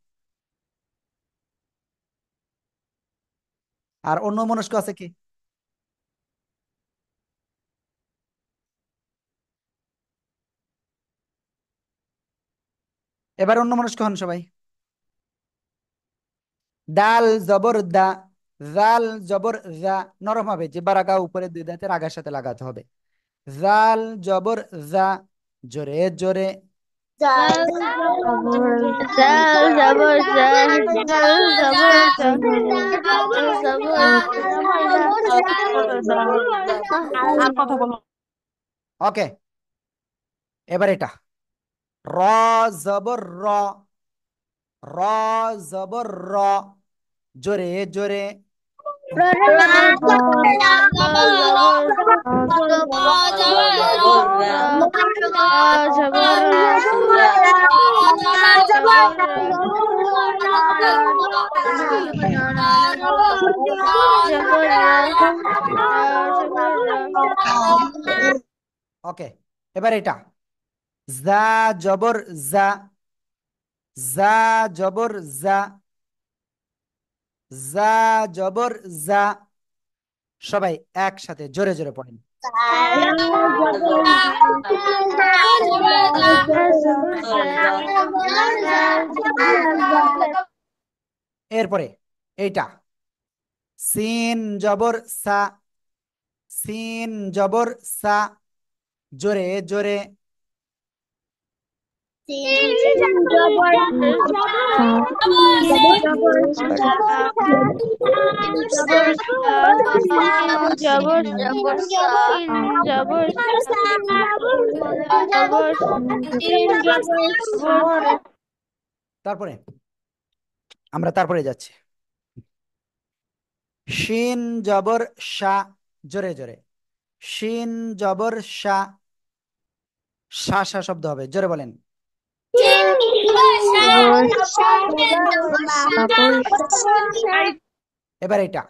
আর অন্য মনস্ক আছে কি? এবার অন্য মনস্ক হন সবাই। দাল জবর দা, জাল জবর জা, নরম হবে, জিহ্বার আগা উপরে দুই দাঁতের আগার সাথে লাগাতে হবে। জাল জবর জা, জোরে জোরে।
জাল, জবর জা, জাল, জবর জা, জাল, জবর
আর কথা বলো।
ওকে, এবার এটা র জবর র, র জবর র, জোরে জোরে। ওকে, এবার এটা জা জবর জা, জা জবর জা, জা জবর জা, সবাই একসাথে জোরে জোরে পড়েন। এরপরে এইটা সিন জবর সা, সিন জবর সা, জোরে জোরে। তারপরে তারপরে যাচ্ছি। শিন জবর শা, জোরে জোরে। শিন জবর শা, শা শা শব্দ হবে, জোরে বলেন। এবার এটা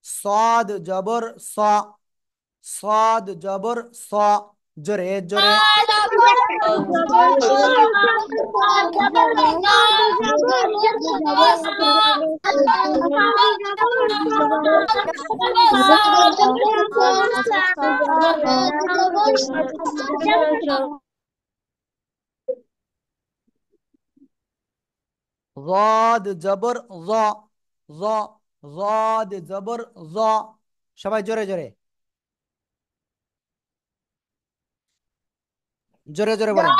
সদ জবর স, সদ জবর স, জোরে জোরে। রদ জবর জ, জ, রদ জবর জ, সবাই জোরে জোরে, জোরে জোরে বলেন।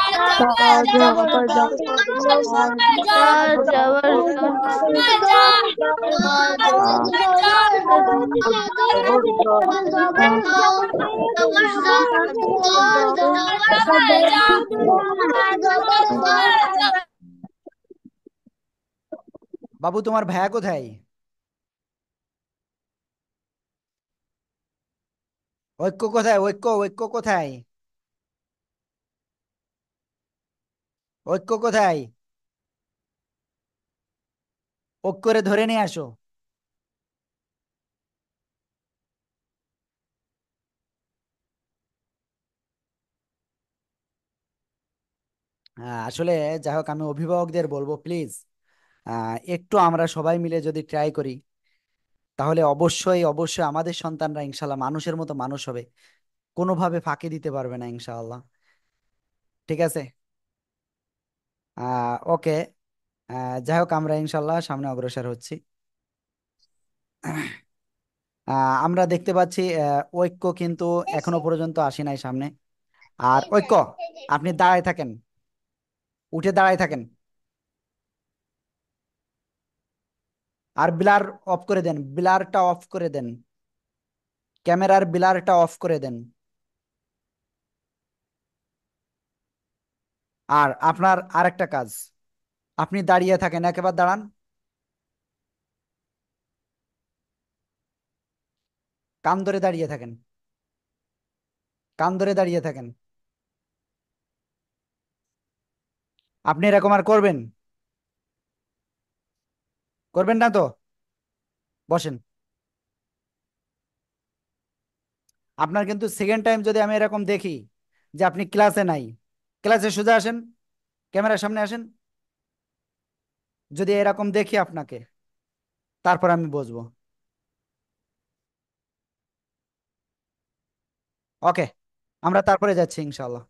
বাবু তোমার ভাইয়া কোথায়? ঐক্য কোথায়? ঐক্য ঐক্য কোথায়? ঐক্য কোথায়? ঐক্য করে ধরে নিয়ে আসো। আসলে যাই হোক, আমি অভিভাবকদের বলবো প্লিজ একটু আমরা সবাই মিলে যদি ট্রাই করি, তাহলে অবশ্যই অবশ্যই আমাদের সন্তানরা ইনশাল্লাহ মানুষের মতো মানুষ হবে, কোনোভাবে ফাঁকি দিতে পারবে না ইনশাআল্লাহ। ঠিক আছে। ওকে। যাই হোক, আমরা ইনশাল্লাহ সামনে অগ্রসর হচ্ছি। আমরা দেখতে পাচ্ছি ঐক্য কিন্তু এখনো পর্যন্ত আসে নাই সামনে। আর ঐক্য, আপনি দাঁড়ায় থাকেন, উঠে দাঁড়ায় থাকেন। আর ব্লার অফ করে দেন, ব্লারটা অফ করে দেন, ক্যামেরার ব্লারটা অফ করে দেন। আর আপনার আরেকটা কাজ, আপনি দাঁড়িয়ে থাকেন, একেবারে দাঁড়ান, কান ধরে দাঁড়িয়ে থাকেন, কান ধরে দাঁড়িয়ে থাকেন। আপনি এরকম আর করবেন? করবেন না তো? বসেন। আপনার কিন্তু সেকেন্ড টাইম যদি আমি এরকম দেখি যে আপনি ক্লাসে নাই, ক্লাসে সোজা আসেন, ক্যামেরার সামনে আসেন। যদি এরকম দেখি আপনাকে, তারপর আমি বসবো। ওকে, আমরা তারপরে যাচ্ছি ইনশাল্লাহ।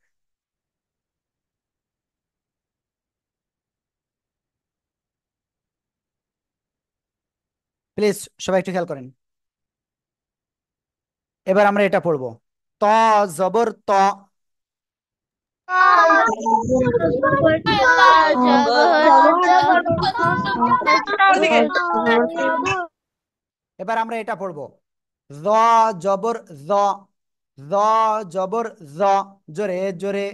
প্লিজ সবাই একটু খেয়াল করেন। এবার আমরা এটা পড়বো। ত জবর ত, এবার আমরা এটা পড়বো। জ জবর জ, জ জবর জ, জোরে জোরে।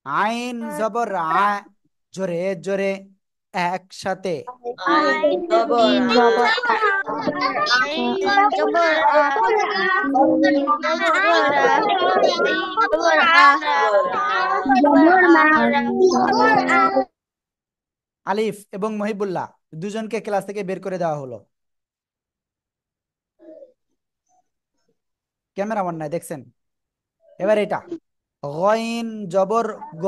আইন জবর আ, জোরে জোরে, একসাথে। আলিফ এবং মহিবুল্লাহ দুজনকে ক্লাস থেকে বের করে দেওয়া হলো। ক্যামেরা অন নাই, দেখছেন? এবার এটা গইন জবর গ,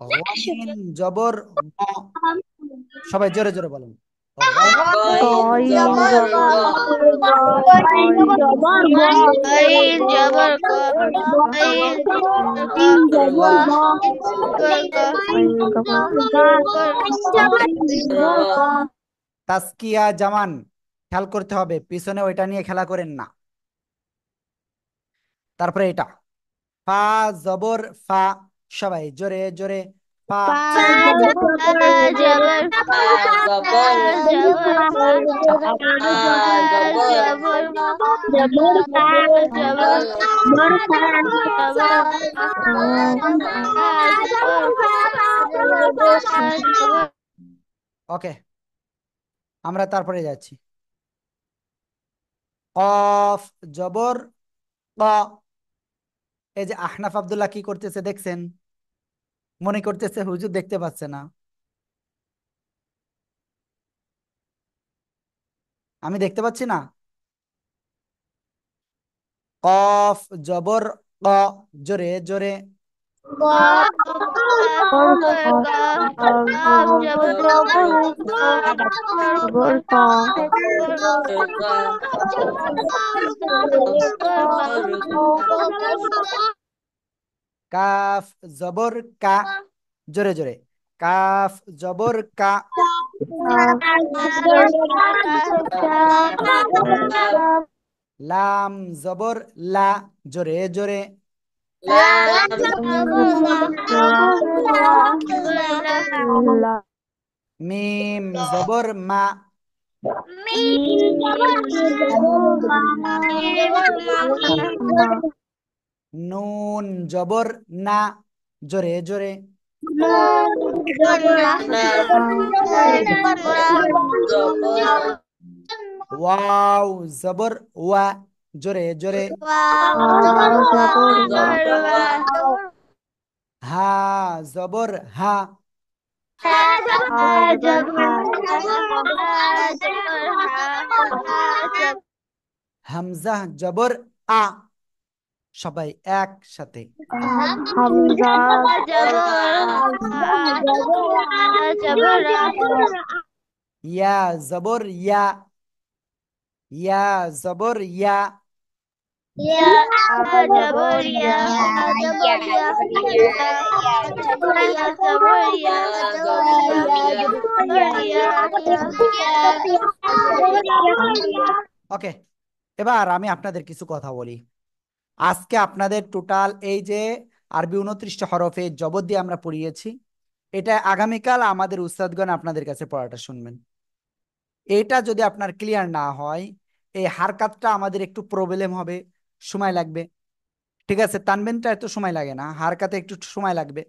গইন জবর গ, সবাই জোরে জোরে বলেন।
গইন জবর গ গইন জবর গ গইন জবর গ
তাসকিয়া জামান, খেয়াল করতে হবে, পিছনে ওইটা নিয়ে খেলা করেন না। তারপরে এটা ফা জবর ফা, সবাই জোরে জোরে ফা।
জবর জবর
ওকে, আমরা তারপরে যাচ্ছি। কফ জবর ক। এই যে আহনাফ আব্দুল্লাহ কি করতেছে দেখছেন? মনে করতেছে হুজুর দেখতে পাচ্ছে না। আমি দেখতে পাচ্ছি না। কফ জবর ক, জোরে জোরে। কাফ জবর কা, জোরে জোরে। কাফ জবর কা। লাম জবর লা, জোরে জোরে। মিম জবর মা। নুন জবর না, জোরে জোরে। ওয়াও জবর ওয়া, জোরে জোরে। হা জবর হা। হামজা জবর আ, সবাই একসাথে। ইয়া জবর ইয়া, ইয়া জবর ইয়া। ওকে, এবার আমি আপনাদের কিছু কথা বলি। আজকে আপনাদের টোটাল এই যে আরবি 29টা হরফে জবর দিয়ে আমরা পড়িয়েছি, এটা আগামীকাল আমাদের উস্তাদগণ আপনাদের কাছে পড়াটা শুনবেন। এটা যদি আপনার ক্লিয়ার না হয়, এই হারকাতটা আমাদের একটু প্রবলেম হবে, সময় লাগবে। ঠিক আছে, তানবিনটা এত সময় লাগে না, হারকাতে একটু সময় লাগবে।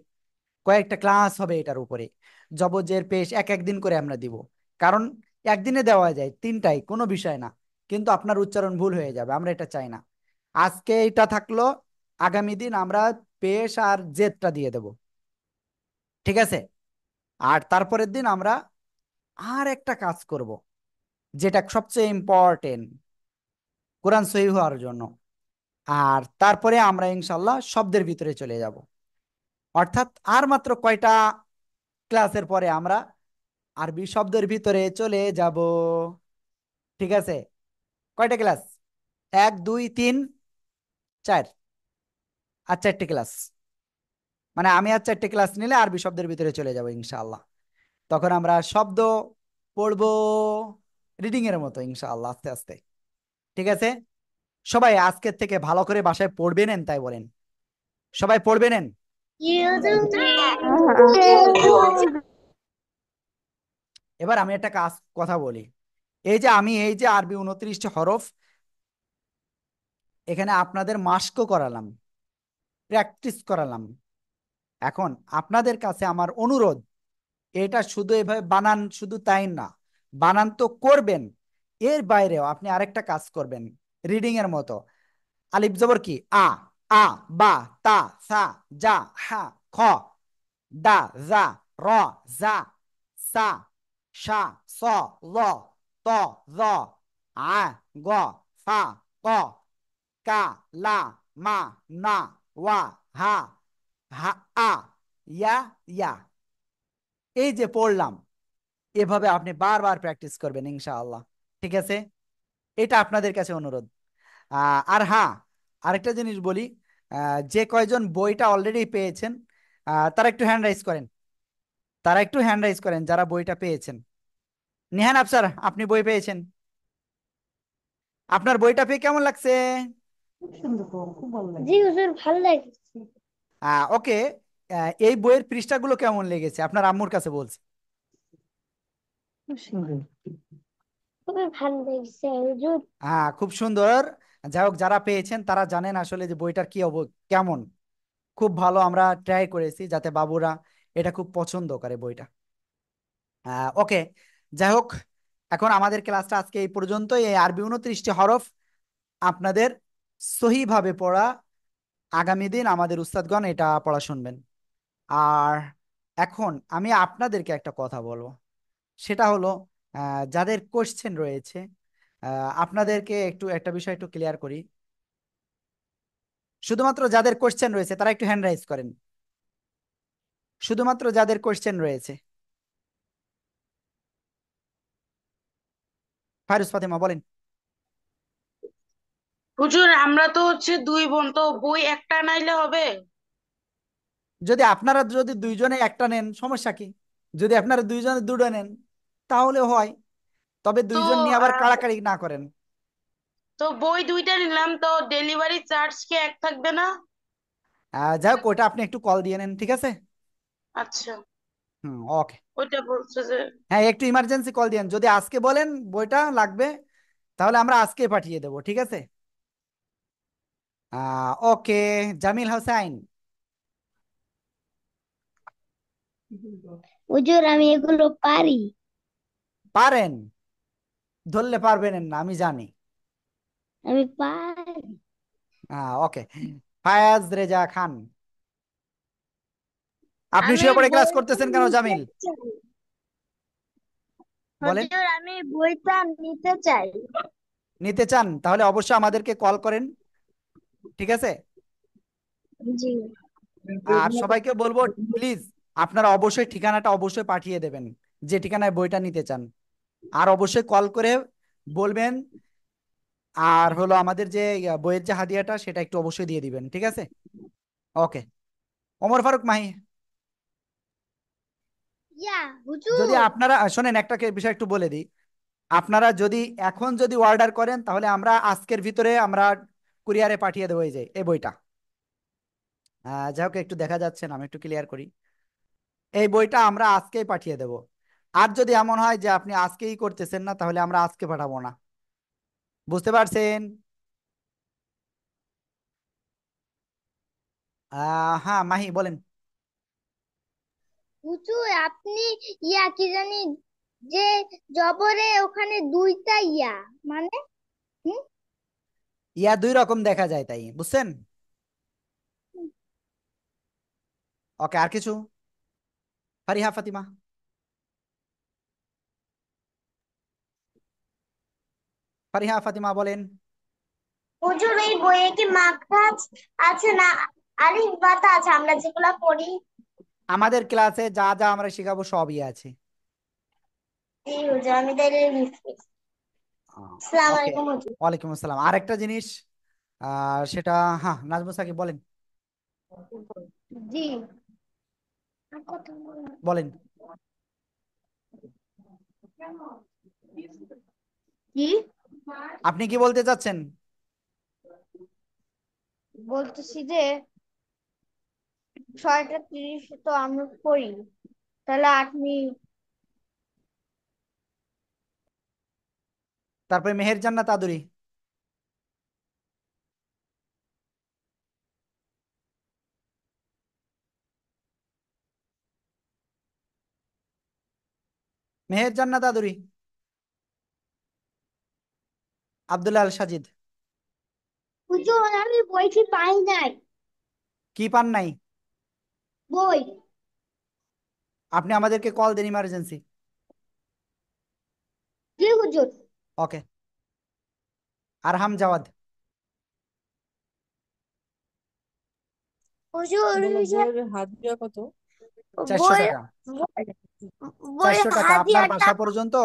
কয়েকটা ক্লাস হবে এটার উপরে, জবজের পেশ এক একদিন করে আমরা দিব। কারণ একদিনে দেওয়া যায় তিনটাই, কোনো বিষয় না, কিন্তু আপনার উচ্চারণ ভুল হয়ে যাবে, আমরা এটা চাই না। আজকে এটা থাকলো, আগামী দিন আমরা পেশ আর জেদটা দিয়ে দেব। ঠিক আছে, আর তারপরের দিন আমরা আর একটা কাজ করব, যেটা সবচেয়ে ইম্পর্টেন্ট কোরআন সহিহ হওয়ার জন্য। আর তারপরে আমরা ইনশাল্লাহ শব্দের ভিতরে চলে যাব। অর্থাৎ আর মাত্র কয়টা ক্লাসের পরে আমরা আরবি শব্দের ভিতরে চলে যাব। ঠিক আছে, কয়টা ক্লাস? 1 2 3 4, আর 4টে ক্লাস। মানে আমি আর 4টে ক্লাস নিলে আরবি শব্দের ভিতরে চলে যাব ইনশাআল্লাহ। তখন আমরা শব্দ পড়বো রিডিং এর মতো ইনশাআল্লাহ, আস্তে আস্তে। ঠিক আছে, সবাই আজকের থেকে ভালো করে বাসায় পড়বে নেন, তাই বলেন, সবাই পড়বে নেন। এবার আমি একটা কথা বলি। এই যে আমি এই যে আরবি 29টি হরফ এখানে আপনাদের মাস্কও করালাম, প্র্যাকটিস করালাম। এখন আপনাদের কাছে আমার অনুরোধ, এটা শুধু এভাবে বানান শুধু তাই না, বানান তো করবেন, এর বাইরেও আপনি আরেকটা কাজ করবেন রিডিং এর মতো। আলিফ জবর কি আ, আ বা তা সা জা হা খ, দা জা র জা সা শা স ল ত জ আ গ ফা ক, কা লা মা না ওয়া হা হা আ ইয়া ইয়া। এই যে পড়লাম, এভাবে আপনি বারবার প্র্যাকটিস করবেন ইনশাআল্লাহ। ঠিক আছে, এটা আপনাদের কাছে অনুরোধ। আর হ্যাঁ, আরেকটা জিনিস বলি, যে কয়জন বইটা অলরেডি পেয়েছেন তারা একটু হ্যান্ড রাইজ করেন, যারা বইটা পেয়েছেন। নিহান আফসার, আপনি বই পেয়েছেন, আপনার বইটা পেয়ে কেমন লাগছে?
খুব সুন্দর তো, খুব ভালো লাগে।
জি হুজুর, ভালো লাগছে।
ওকে, এই বইয়ের পৃষ্ঠাগুলো কেমন লেগেছে আপনার আম্মুর কাছে বলছি?
খুব সুন্দর।
খুবই ভালো লাগছে হুজুর।
খুব সুন্দর। যাই হোক, যারা পেয়েছেন তারা জানেন আসলে যে বইটার কি কেমন। খুব ভালো, আমরা ট্রাই করেছি যাতে বাবুরা এটা খুব পছন্দ করে বইটা। ওকে, যাই হোক, এখন আমাদের ক্লাসটা আজকে এই পর্যন্ত। এই আরবি 29টি হরফ আপনাদের সহিভাবে পড়া, আগামী দিন আমাদের উস্তাদগণ এটা পড়া শুনবেন। আর এখন আমি আপনাদেরকে একটা কথা বলবো, সেটা হলো যাদের কোশ্চেন রয়েছে, আপনাদেরকে একটু একটা বিষয় একটু ক্লিয়ার করি। শুধুমাত্র যাদের কোশ্চেন রয়েছে তারা একটু হ্যান্ড রাইজ করেন, শুধুমাত্র যাদের কোশ্চেন রয়েছে। ফারুজ ফাতেমা বলেন।
হুজুর আমরা তো হচ্ছে দুই বোন, তো বই একটা নাইলে হবে?
যদি আপনারা দুইজনে একটা নেন সমস্যা কি? যদি আপনারা দুইজনে দুটো নেন তাহলে হয়, তবে
তো
দুইজন নিয়ে আবার
আহ,
কাড়াকাড়ি না করেন।
তো বই দুইটা নিলাম, তো ডেলিভারি চার্জ কি এক থাকবে না?
যাই হোক, ওটা আপনি একটু কল দিয়ে নেন, ঠিক আছে?
আচ্ছা,
হুম, ওকে।
ওইটা বলছে যে
হ্যাঁ, একটু ইমার্জেন্সি কল দিয়েন, যদি আজকে বলেন বইটা লাগবে তাহলে আমরা আজকে পাঠিয়ে দেবো, ঠিক আছে? ওকে, জামিল হোসাইন।
হুজুর আমি এগুলো পারি।
পারেন? ধরলে পারবেন না আমি জানি।
আমি পারি।
ওকে, ফায়াজ রেজা খান। আপনি
আমি
শুয়ে পড়ে ক্লাস
বইটা
করতেছেন কেন
নিতে
জামিল?
চাই।
বলেন।
হুজুর আমি বইটা নিতে চাই।
নিতে চান তাহলে অবশ্যই আমাদেরকে কল করেন, ঠিক আছে?
জি।
আর সবাইকে বলবো, প্লিজ আপনারা অবশ্যই ঠিকানাটা অবশ্যই পাঠিয়ে দেবেন, যে ঠিকানায় বইটা নিতে চান। আর অবশ্যই কল করে বলবেন। আর হলো আমাদের যে বইয়ের যে হাদিয়াটা সেটা একটু অবশ্যই দিয়ে দিবেন, ঠিক আছে? ওকে, ওমর ফারুক মাহি।
ইয়া
যদি
হুজুর।
আপনারা শোনেন, একটা বিষয় একটু বলে দিই, আপনারা যদি এখন যদি অর্ডার করেন তাহলে আমরা আজকের ভিতরে আমরা কুরিয়ারে পাঠিয়ে দেবো এই বইটা। যাই হোক, একটু দেখা যাচ্ছে না, আমি একটু ক্লিয়ার করি। এই বইটা আমরা আজকেই পাঠিয়ে দেব। আর যদি এমন হয় যে আপনি আজকেই করতেছেন না তাহলে আমরা আজকে পাঠাবো না। বুঝতে পারছেন? হ্যাঁ মাহি বলেন।
হুজুর আপনি ইয়া কি জানি, যে জবরে ওখানে দুইটা ইয়া, মানে হুম?
ইয়া দুই রকম দেখা যায়, তাই বুঝছেন? ওকে, আর কিছু? ফারিহা ফাতিমা। ফারিহা ফাতিমা বলেন।
হুজুর এই বইয়ে কি মাখরাজ আছে না আলিফ বাতা আছে আমরা যেগুলা পড়ি?
আমাদের ক্লাসে যা যা আমরা শেখাবো সবই আছে।
জি হুজুর, আমি তাইলে লিখছি। আসসালামু
ওকে,
আলাইকুম হুজুর।
ওয়ালাইকুম আসসালাম। আরেকটা জিনিস, সেটা, হ্যাঁ, নাজমুস সাকিব বলেন।
জি। আর কথা বলো।
বলেন।
কি
আপনি কি বলতে চাচ্ছেন?
বলতেছি যে 6টা 30 তো আমরা পড়ি, তাহলে 8 মিনিট।
তারপরে মেহের জান্নাত আদুরি। মেহের জান্নাত আদুরি। আব্দুল্লাহ আল সাজিদ।
হুজুর আমি বইটি পাই নাই।
কি পান নাই?
বই।
আপনি আমাদেরকে কল দেন ইমার্জেন্সি।
জি হুজুর।
ওকে, আরহাম জাওয়াদ।
হুজুর
বলো
ওই যে
বইয়ের হাজিরা কত?
চারশো
বই
টাকা
বই
400 টাকা আপনার
হাজিয়ার
বাসা
টাকা,
পর্যন্ত,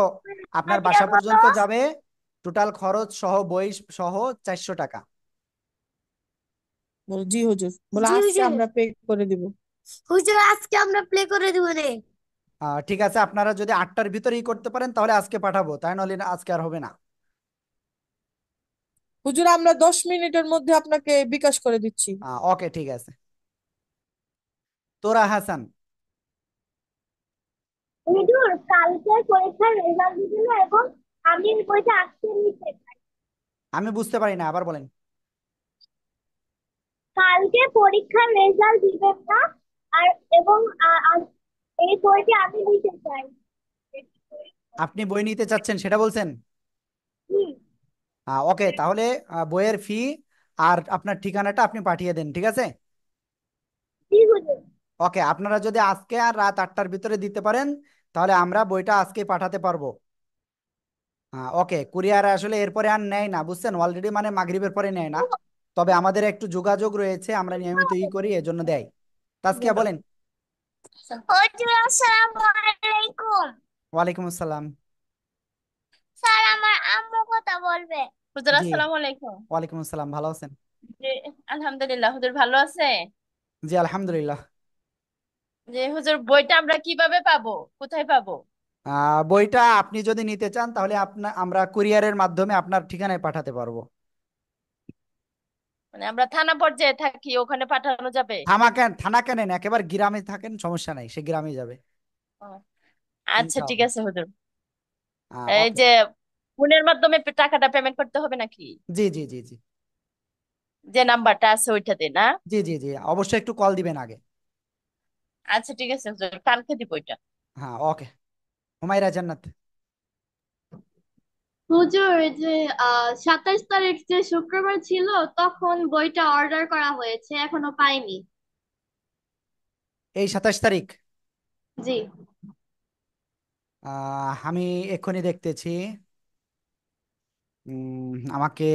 আপনার
হাজিয়া
বাসা
কত?
পর্যন্ত যাবে। টোটাল খরচ সহ বই সহ 400 টাকা।
জি হুজুর, বলে
জি
আজকে
হুজুর।
আমরা পে করে দিব।
হুজুর আজকে আমরা প্লে করে দিব রে।
ঠিক আছে, আপনারা যদি 8টার ভিতরেই করতে পারেন তাহলে আজকে পাঠাবো, তাই নইলে আজকে আর হবে না।
হুজুর আমরা 10 মিনিটের মধ্যে আপনাকে বিকাশ করে দিচ্ছি।
ওকে, ঠিক আছে। তোরা হাসান।
হুজুর কালকে পরীক্ষার রেজাল্ট দিছিল এবং আমি বইটা আজকে নিতে চাই।
আমি বুঝতে পারি না, আবার বলেন।
কালকে পরীক্ষার রেজাল্ট দিবেন না, আর এবং এই বইটা আমি নিতে চাই।
আপনি বই নিতে চাচ্ছেন সেটা বলছেন?
হুম।
ওকে, তাহলে বইয়ের ফি আর আপনার ঠিকানাটা আপনি পাঠিয়ে দেন, ঠিক আছে?
জি হুজুর।
ওকে, আপনারা যদি আজকে আর রাত 8টার ভিতরে দিতে পারেন তাহলে আমরা বইটা আজকে পাঠাতে পারবো। ওকে, কুরিয়ার আসলে এরপরে আর নেয় না, বুঝছেন, অলরেডি মানে মাগরিবের পরে নেয় না। তবে আমাদের একটু যোগাযোগ রয়েছে, আমরা নিয়মিত করি, এজন্য দেয়। তাসকিয়া বলেন।
হুজুর আসসালামু আলাইকুম।
ওয়ালাইকুম আসসালাম।
স্যার আমার আম্মু কথা বলবে।
হুজুর
জি,
আসসালামু আলাইকুম।
ওয়ালাইকুম আসসালাম, ভালো আছেন?
জি, আলহামদুলিল্লাহ। হুজুর ভালো আছে?
জি, আলহামদুলিল্লাহ।
যে হুজুর বইটা আমরা কিভাবে পাবো, কোথায় পাবো?
বইটা আপনি যদি নিতে চান তাহলে আমরা কুরিয়ারের মাধ্যমে আপনার ঠিকানায় পাঠাতে পারবো।
মানে আমরা থানা পর্যায়ে থাকি, ওখানে পাঠানো যাবে?
থানা কেনেন, একেবারে গ্রামে থাকেন, সমস্যা নাই, সে গ্রামে যাবে
ও, আচ্ছা ঠিক
ইনশাআল্লাহ।
আছে হুজুর। এই
ওকে।
যে ফোনের মাধ্যমে টাকাটা পেমেন্ট করতে হবে নাকি?
জি জি জি জি।
যে নাম্বারটা আছে ওইটাতে না?
জি জি জি, অবশ্যই একটু কল দিবেন আগে।
আচ্ছা ঠিক আছে হুজুর, কালকে দিব ওইটা।
হ্যাঁ, ওকে। হুমায়রা জান্নাত।
হুজুর যে 27 তারিখ যে শুক্রবার ছিল, তখন বইটা অর্ডার করা হয়েছে, এখনো পাইনি।
এই 27 তারিখ?
জি।
আমি এক্ষুনি দেখতেছি। আমাকে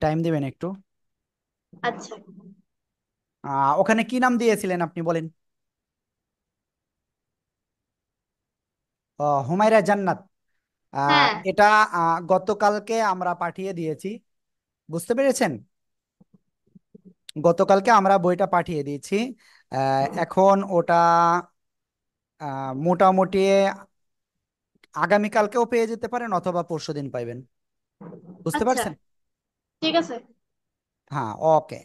টাইম দিবেন একটু।
আচ্ছা।
ওখানে কি নাম দিয়েছিলেন আপনি বলেন? হুমায়রা জান্নাত।
হ্যাঁ।
এটা গতকালকে আমরা পাঠিয়ে দিয়েছি, বুঝতে পেরেছেন? গতকালকে আমরা বইটা পাঠিয়ে দিয়েছি। এখন ওটা মোটামুটি আগামীকালকেও পেয়ে যেতে পারেন অথবা পরশুদিন পাইবেন, বুঝতে
আচ্ছা,
পারছেন?
ঠিক আছে।
হ্যাঁ, ওকে।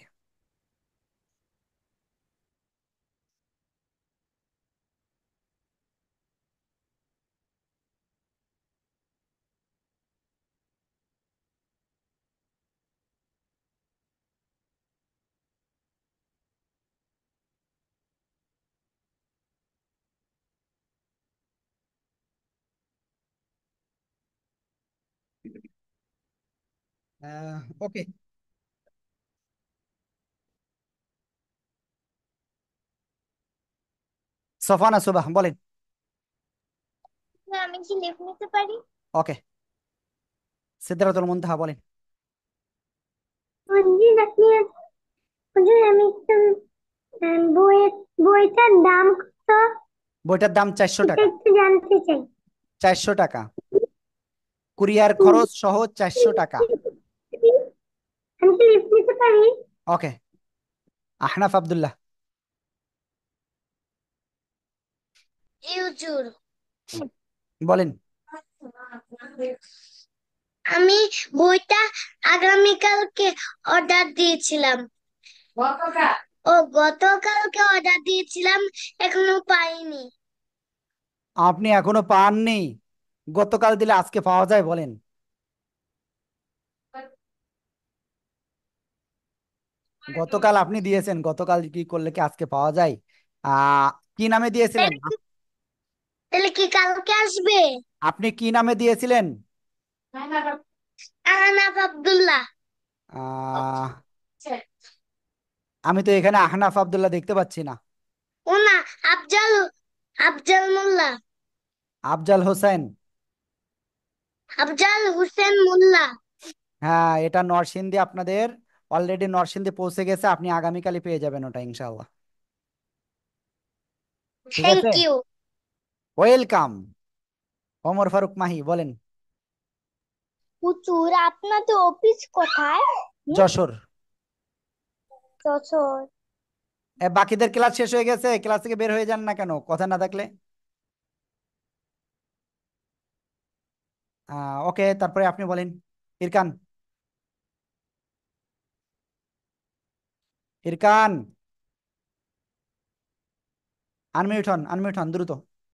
ওকে, সফানা সুবাহ বলেন।
আমি কি লিভ নিতে পারি?
ওকে, সিদরাতুল মুনতাহা বলেন।
হুজুর আপনি, হুজুর আমি একটু বইয়ের বইটার দাম কত
বইটার দাম 400
এটা
টাকা।
একটু জানতে চাই।
400 টাকা, কুরিয়ার
হুম।
খরচ সহ 400 টাকা।
আমি কি লিভ নিতে পারি?
ওকে। আহনাফ আব্দুল্লাহ।
জি হুজুর।
বলেন।
আমি বইটা আগামীকালকে অর্ডার দিয়েছিলাম। গতকালকে অর্ডার দিয়েছিলাম, এখনো পাইনি।
আপনি এখনো পাননি? গতকাল দিলে আজকে পাওয়া যায় বলেন? গতকাল আপনি দিয়েছেন, গতকাল কি করলে কি আজকে পাওয়া যায়? আহ কি নামে দিয়েছিলেন?
তাহলে কি কালকে আসবে?
আপনি কি নামে দিয়েছিলেন?
আহনাফ আব্দুল্লাহ।
আহ আমি তো এখানে আহনাফ আব্দুল্লাহ দেখতে পাচ্ছি না।
ও না, আফজাল, আফজাল মোল্লা,
আফজাল হোসেন।
আফজাল হোসেন মোল্লা।
হ্যাঁ, এটা নরসিংদী, আপনাদের অলরেডি নরসিংদী পৌঁছে গেছে, আপনি আগামীকালই পেয়ে যাবেন ওটা ইনশাআল্লাহ। ঠিক
থ্যাংক
আছে,
ইউ।
ওয়েলকাম। ওমর ফারুক মাহি বলেন।
হুজুর আপনাদের অফিস কোথায়?
যশোর।
যশোর।
বাকিদের ক্লাস শেষ হয়ে গেছে, ক্লাস থেকে বের হয়ে যান না কেন কথা না থাকলে? ওকে, তারপরে আপনি বলেন। ইরকান, ইরকান, আনমিউট হন দ্রুত।